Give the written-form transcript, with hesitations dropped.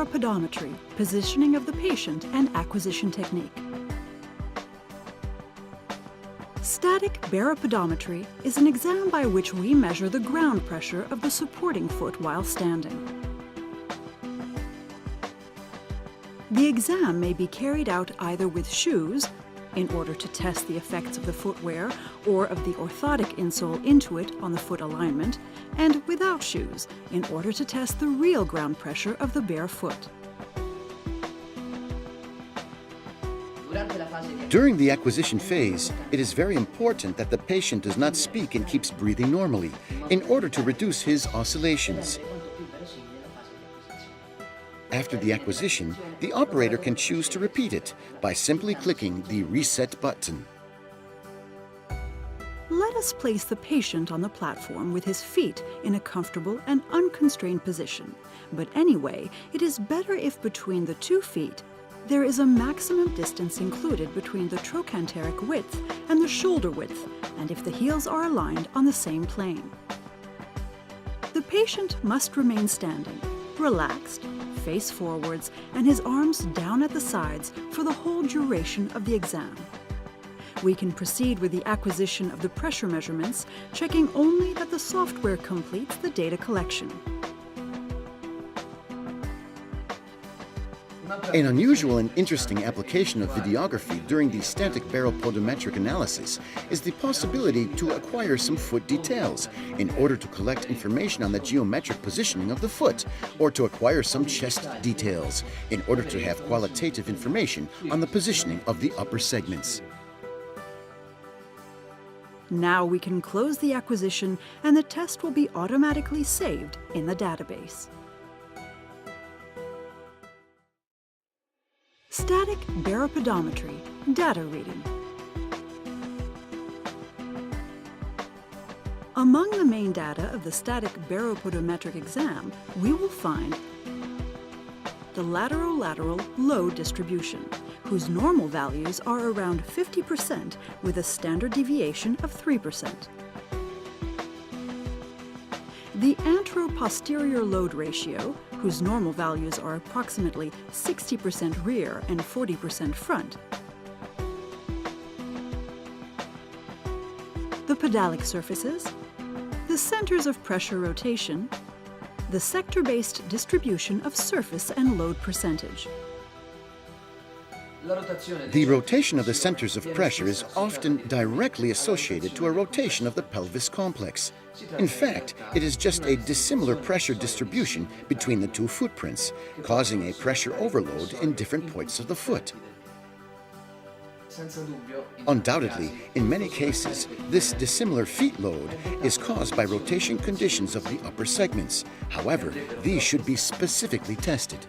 baropodometry, positioning of the patient and acquisition technique. Static baropodometry is an exam by which we measure the ground pressure of the supporting foot while standing. The exam may be carried out either with shoes, in order to test the effects of the footwear or of the orthotic insole into it on the foot alignment, and without shoes, in order to test the real ground pressure of the bare foot. During the acquisition phase, it is very important that the patient does not speak and keeps breathing normally in order to reduce his oscillations. After the acquisition, the operator can choose to repeat it by simply clicking the Reset button. Let us place the patient on the platform with his feet in a comfortable and unconstrained position. But anyway, it is better if between the 2 feet there is a maximum distance included between the trochanteric width and the shoulder width, and if the heels are aligned on the same plane. The patient must remain standing, relaxed, face forwards, and his arms down at the sides for the whole duration of the exam. We can proceed with the acquisition of the pressure measurements, checking only that the software completes the data collection. An unusual and interesting application of videography during the static baropodometric analysis is the possibility to acquire some foot details in order to collect information on the geometric positioning of the foot, or to acquire some chest details in order to have qualitative information on the positioning of the upper segments. Now we can close the acquisition and the test will be automatically saved in the database. Static baropodometry, data reading. Among the main data of the static baropodometric exam, we will find the lateral-lateral load distribution, whose normal values are around 50% with a standard deviation of 3%. The antero-posterior load ratio, whose normal values are approximately 60% rear and 40% front. The pedalic surfaces, the centers of pressure rotation, the sector-based distribution of surface and load percentage. The rotation of the centers of pressure is often directly associated to a rotation of the pelvis complex. In fact, it is just a dissimilar pressure distribution between the 2 footprints, causing a pressure overload in different points of the foot. Undoubtedly, in many cases, this dissimilar feet load is caused by rotation conditions of the upper segments. However, these should be specifically tested.